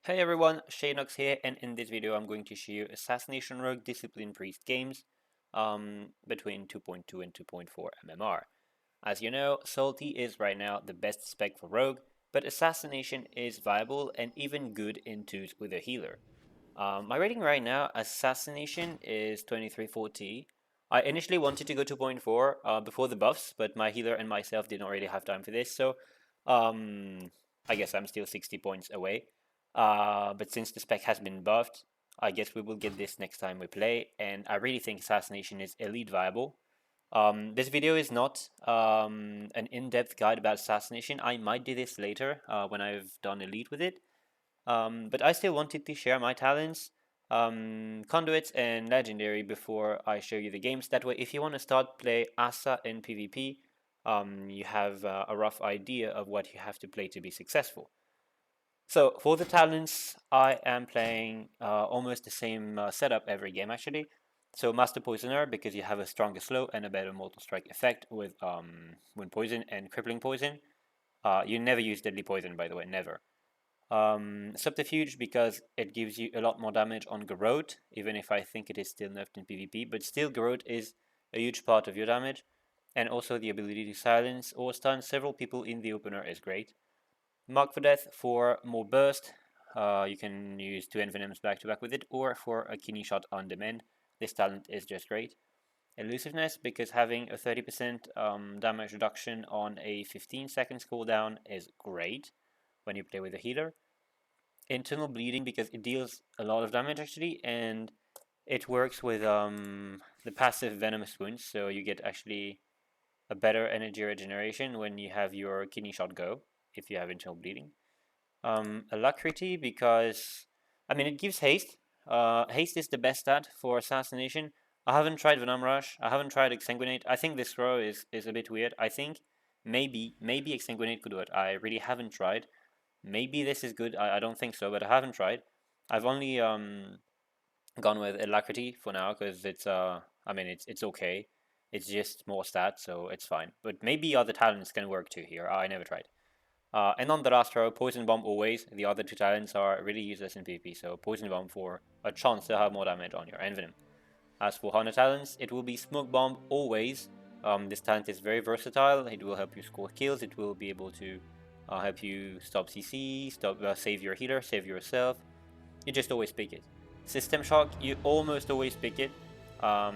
Hey everyone, Shaynox here, and in this video I'm going to show you Assassination Rogue Discipline Priest games between 2.2 and 2.4 MMR. As you know, Salty is right now the best spec for Rogue, but Assassination is viable and even good in 2s with a healer. My rating right now, Assassination is 2340. I initially wanted to go 2.4 before the buffs, but my healer and myself did not really have time for this, so I guess I'm still 60 points away. But since the spec has been buffed, I guess we will get this next time we play, and I really think Assassination is elite viable. This video is not an in-depth guide about Assassination. I might do this later when I've done elite with it. But I still wanted to share my talents, conduits and legendary before I show you the games. That way, if you want to start play Assa in PvP, you have a rough idea of what you have to play to be successful. So for the talents, I am playing almost the same setup every game actually. So Master Poisoner, because you have a stronger slow and a better Mortal Strike effect with Wound Poison and Crippling Poison. You never use Deadly Poison, by the way, never. Subterfuge, because it gives you a lot more damage on Garrote, even if I think it is still nerfed in PvP, but still Garrote is a huge part of your damage. And also the ability to silence or stun several people in the opener is great. Mark for Death for more burst. You can use 2 Envenoms back to back with it, or for a kidney shot on demand. This talent is just great. Elusiveness, because having a 30% damage reduction on a 15 seconds cooldown is great when you play with a healer. Internal bleeding, because it deals a lot of damage actually, and it works with the passive venomous wounds, so you get actually a better energy regeneration when you have your kidney shot go, if you have internal bleeding. Alacrity, because I mean it gives haste. Haste is the best stat for assassination. I haven't tried Venom Rush. I haven't tried Exsanguinate. I think this row is a bit weird. I think maybe Exsanguinate could do it. I really haven't tried. Maybe this is good. I don't think so, but I haven't tried. I've only gone with Alacrity for now because it's I mean it's okay. It's just more stats, so it's fine. But maybe other talents can work too here. I never tried. And on the last row, Poison Bomb always. The other two talents are really useless in PvP, so Poison Bomb for a chance to have more damage on your Envenom. As for Hunter talents, it will be Smoke Bomb always. This talent is very versatile. It will help you score kills. It will be able to help you stop CC, save your healer, save yourself. You just always pick it. System Shock, you almost always pick it. I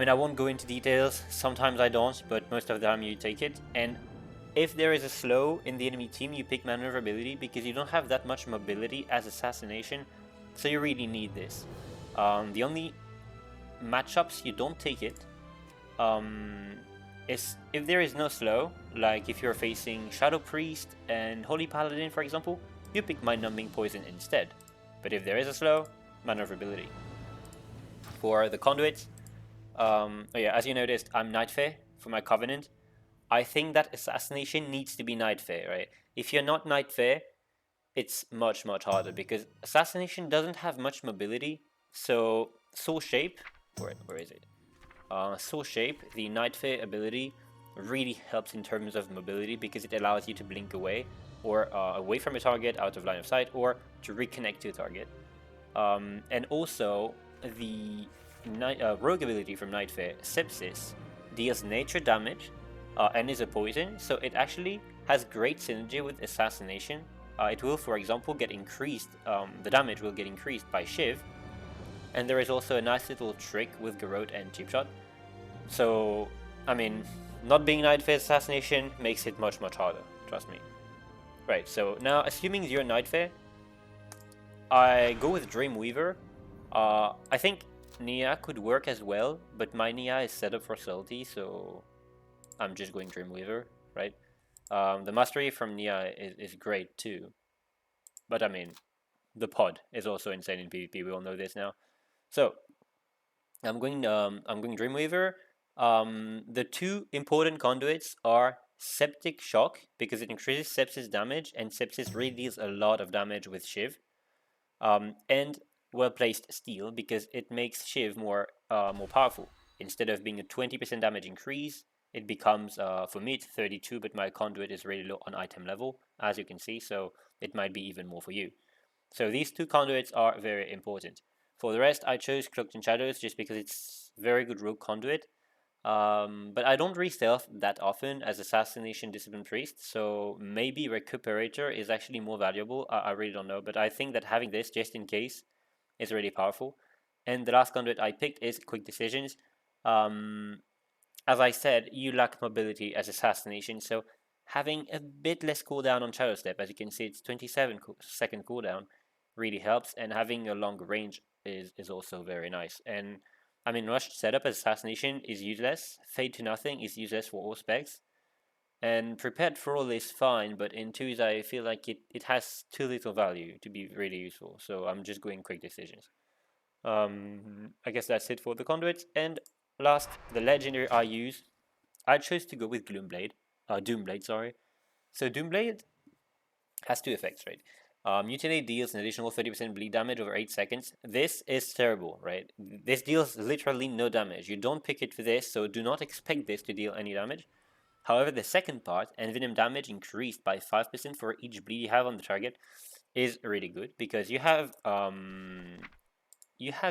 mean, I won't go into details. Sometimes I don't, but most of the time you take it. And if there is a slow in the enemy team, you pick Maneuverability because you don't have that much mobility as Assassination, so you really need this. The only matchups you don't take it is if there is no slow, like if you're facing Shadow Priest and Holy Paladin, for example, you pick Mind Numbing Poison instead. But if there is a slow, Maneuverability. For the conduits, oh yeah, as you noticed, I'm Nightfare for my Covenant. I think that Assassination needs to be Nightfare, right? If you're not Nightfare, it's much harder because Assassination doesn't have much mobility. So Soul Shape, where is it? Soul Shape, the Nightfare ability, really helps in terms of mobility because it allows you to blink away or away from a target, out of line of sight, or to reconnect to a target. And also the rogue ability from Nightfare, Sepsis, deals nature damage and is a poison, so it actually has great synergy with Assassination. It will, for example, get increased, the damage will get increased by Shiv, and there is also a nice little trick with Garrote and Cheap Shot. So, I mean, not being Nightfare Assassination makes it much harder, trust me. Right, so now assuming you're Nightfare, I go with Dreamweaver. I think Nia could work as well, but my Nia is set up for Salty, so I'm just going Dreamweaver, right? The mastery from Nia is great too, but I mean, the pod is also insane in PvP. We all know this now. So I'm going Dreamweaver. The two important conduits are Septic Shock because it increases Sepsis damage, and Sepsis really deals a lot of damage with Shiv. And well-placed Steel because it makes Shiv more powerful. Instead of being a 20% damage increase, it becomes, for me it's 32, but my conduit is really low on item level, as you can see, so it might be even more for you. So these two conduits are very important. For the rest, I chose Cloaked in Shadows just because it's very good rogue conduit. But I don't re-stealth that often as Assassination Discipline Priest, so maybe Recuperator is actually more valuable. I really don't know, but I think that having this just in case is really powerful. And the last conduit I picked is Quick Decisions. As I said, you lack mobility as Assassination, so having a bit less cooldown on Shadow Step, as you can see, it's 27-second cooldown, really helps, and having a longer range is also very nice. And I mean, rushed setup as Assassination is useless, Fade to Nothing is useless for all specs, and Prepared for All is fine, but in 2s I feel like it has too little value to be really useful, so I'm just going Quick Decisions. I guess that's it for the conduits, and last, the legendary I use, I chose to go with Doomblade, sorry. So Doomblade has two effects, right? Mutilate deals an additional 30% bleed damage over 8 seconds. This is terrible, right? This deals literally no damage. You don't pick it for this, so do not expect this to deal any damage. However, the second part, Envenom damage increased by 5% for each bleed you have on the target, is really good because you have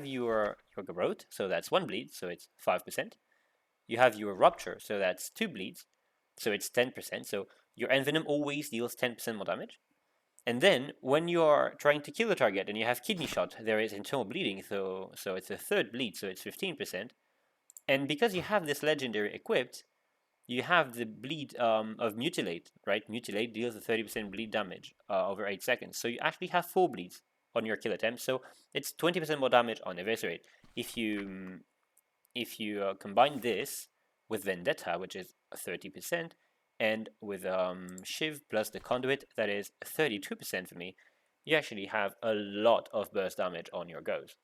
your Garrote, so that's 1 bleed, so it's 5%. You have your Rupture, so that's 2 bleeds, so it's 10%. So your Envenom always deals 10% more damage. And then, when you are trying to kill a target and you have Kidney Shot, there is internal bleeding, so it's a third bleed, so it's 15%. And because you have this legendary equipped, you have the bleed of Mutilate, right? Mutilate deals a 30% bleed damage over 8 seconds. So you actually have 4 bleeds on your kill attempt, so it's 20% more damage on Eviscerate. If you combine this with Vendetta, which is 30%, and with Shiv plus the Conduit, that is 32% for me, you actually have a lot of burst damage on your goes.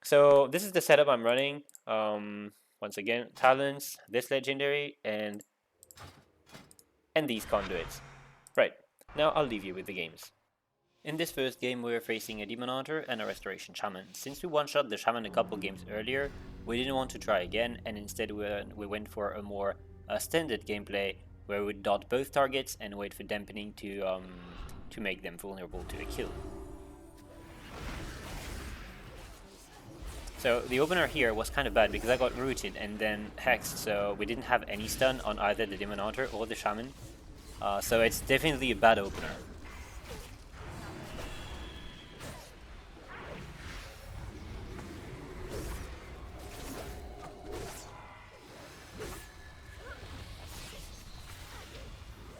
So this is the setup I'm running. Once again, Talents, this legendary, and these conduits. Right, now I'll leave you with the games. In this first game we were facing a Demon Hunter and a Restoration Shaman. Since we one-shot the Shaman a couple games earlier, we didn't want to try again, and instead we went for a more standard gameplay where we would dot both targets and wait for dampening to make them vulnerable to a kill. So the opener here was kind of bad because I got rooted and then hexed, so we didn't have any stun on either the Demon Hunter or the Shaman. So it's definitely a bad opener.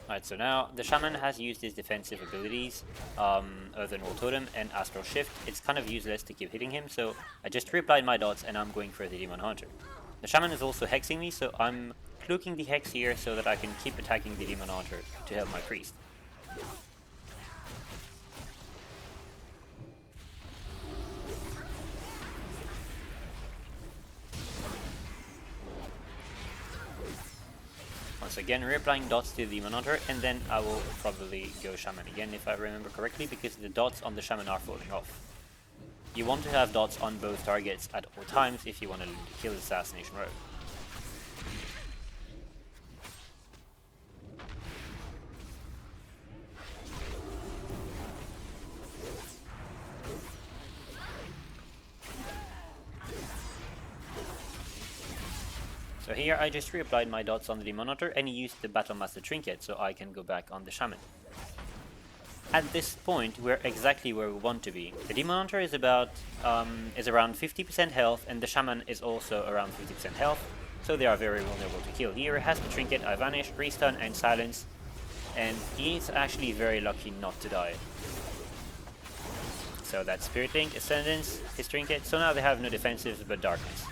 Alright, so now the Shaman has used his defensive abilities, Earthen Wall Totem and Astral Shift. It's kind of useless to keep hitting him, so I just reapplied my dots and I'm going for the Demon Hunter. The Shaman is also hexing me, so I'm cloaking the hex here so that I can keep attacking the Demon Hunter to help my priest. Once again, reapplying dots to the Demon Hunter, and then I will probably go Shaman again if I remember correctly, because the dots on the Shaman are falling off. You want to have dots on both targets at all times if you want to kill Assassination Rogue. So here I just reapplied my dots on the Demon Hunter and he used the Battlemaster Trinket so I can go back on the Shaman. At this point we're exactly where we want to be. The Demon Hunter is around 50% health and the Shaman is also around 50% health, so they are very vulnerable to kill. Here has the Trinket, I vanish, restun and silence, and he's actually very lucky not to die. So that's Spirit Link, Ascendance, his Trinket, so now they have no defensives but Darkness.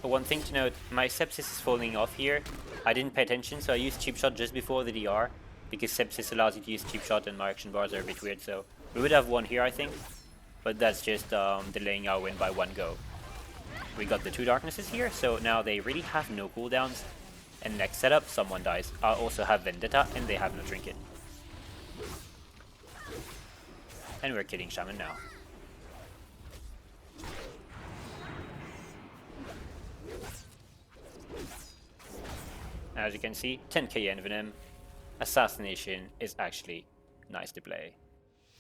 But one thing to note, my Sepsis is falling off here. I didn't pay attention, so I used Cheap Shot just before the DR, because Sepsis allows you to use Cheap Shot and my action bars are a bit weird, so we would have won here I think, but that's just delaying our win by 1 go. We got the 2 Darknesses here, so now they really have no cooldowns, and next setup someone dies. I also have Vendetta and they have no Trinket. And we're killing Shaman now. as you can see, 10k envenom. Assassination is actually nice to play.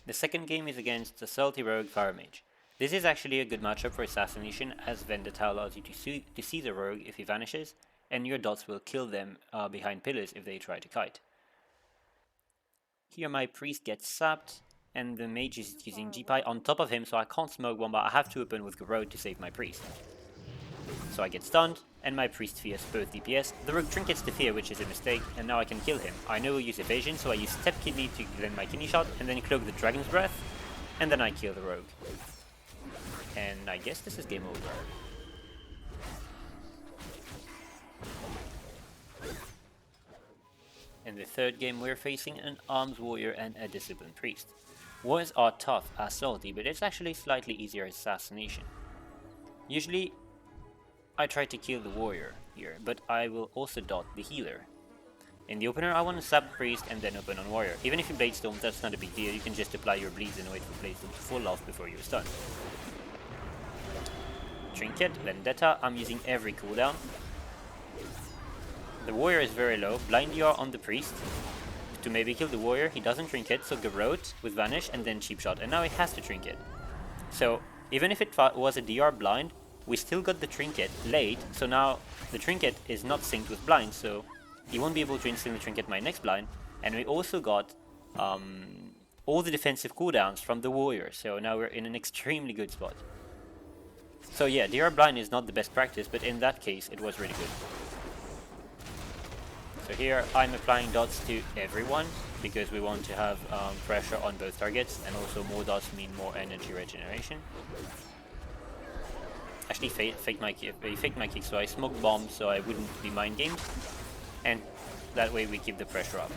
The second game is against the Salty Rogue Fire Mage. This is actually a good matchup for Assassination, as Vendetta allows you to see the rogue if he vanishes, and your dots will kill them behind pillars if they try to kite. Here my priest gets sapped, and the mage is using GPI on top of him, so I can't smoke bomb, but I have to open with Garrote to save my priest. So I get stunned, and my priest fears both DPS. The rogue trinkets the fear, which is a mistake, and now I can kill him. I know he'll use evasion, so I use step kidney to land my kidney shot, and then cloak the dragon's breath, and then I kill the rogue. And I guess this is game over. In the third game, we're facing an arms warrior and a discipline priest. Warriors are tough as Salty, but it's actually slightly easier as Assassination. Usually, I try to kill the warrior here, but I will also dot the healer. In the opener, I want to sap priest and then open on warrior. Even if you blade storm, that's not a big deal. You can just apply your bleeds and wait for blade storm to fall off before you're stunned. Trinket, Vendetta, I'm using every cooldown. The warrior is very low. Blind DR on the priest to maybe kill the warrior. He doesn't trinket, so Garrote with vanish and then cheap shot, and now he has to trinket. So even if it was a DR blind, we still got the trinket late, so now the trinket is not synced with blind, so he won't be able to instantly trinket my next blind. And we also got all the defensive cooldowns from the warrior, so now we're in an extremely good spot. So yeah, DR blind is not the best practice, but in that case it was really good. So here I'm applying dots to everyone, because we want to have pressure on both targets, and also more dots mean more energy regeneration. Actually faked my kick, so I smoked bombs so I wouldn't be mind gamed, and that way we keep the pressure up.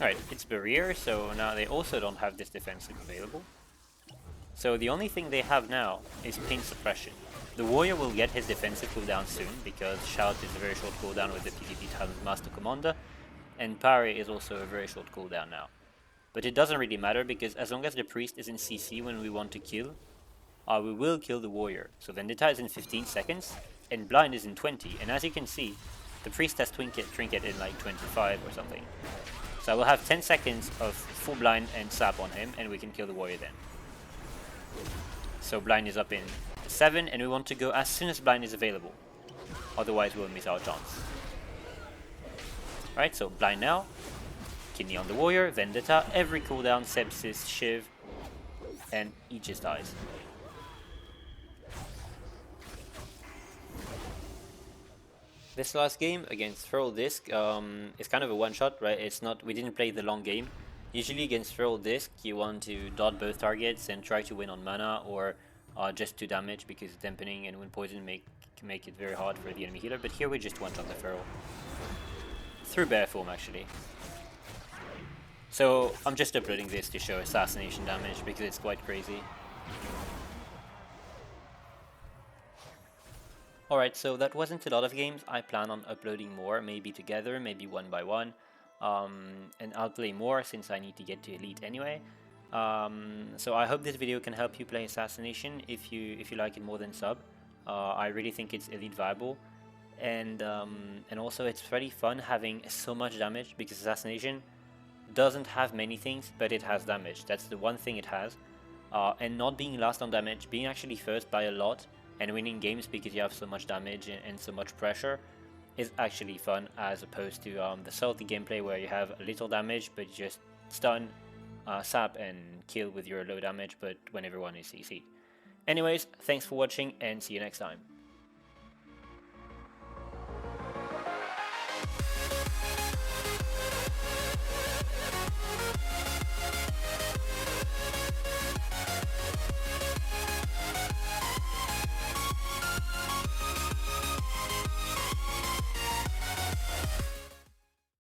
Alright, it's barrier, so now they also don't have this defensive available. So the only thing they have now is pain suppression. The warrior will get his defensive cooldown soon, because shout is a very short cooldown with the PvP talent Master Commander, and parry is also a very short cooldown now. But it doesn't really matter, because as long as the priest is in CC when we want to kill, we will kill the warrior. So Vendetta is in 15 seconds, and blind is in 20, and as you can see, the priest has trinket in like 25 or something. So I will have 10 seconds of full blind and sap on him, and we can kill the warrior then. So blind is up in 7, and we want to go as soon as blind is available. Otherwise we'll miss our chance. Alright, so blind now. Kidney on the warrior, Vendetta, every cooldown, Sepsis, Shiv, and he just dies. This last game against Feral Disc is kind of a one-shot, right? It's not, we didn't play the long game. Usually against Feral Disc, you want to dot both targets and try to win on mana, or just 2 damage, because dampening and wind poison can make it very hard for the enemy healer. But here we just one-shot the Feral. Through bear form, actually. So I'm just uploading this to show assassination damage, because it's quite crazy. Alright, so that wasn't a lot of games. I plan on uploading more, maybe together, maybe one by one. And I'll play more since I need to get to Elite anyway. So I hope this video can help you play Assassination if you like it more than sub. I really think it's Elite viable. And also it's pretty fun having so much damage, because Assassination doesn't have many things, but it has damage. That's the one thing it has. And not being last on damage, being actually first by a lot, and winning games because you have so much damage and so much pressure is actually fun, as opposed to the Salty gameplay where you have a little damage but you just stun, sap and kill with your low damage, but when everyone is CC'd. Anyways, thanks for watching and see you next time.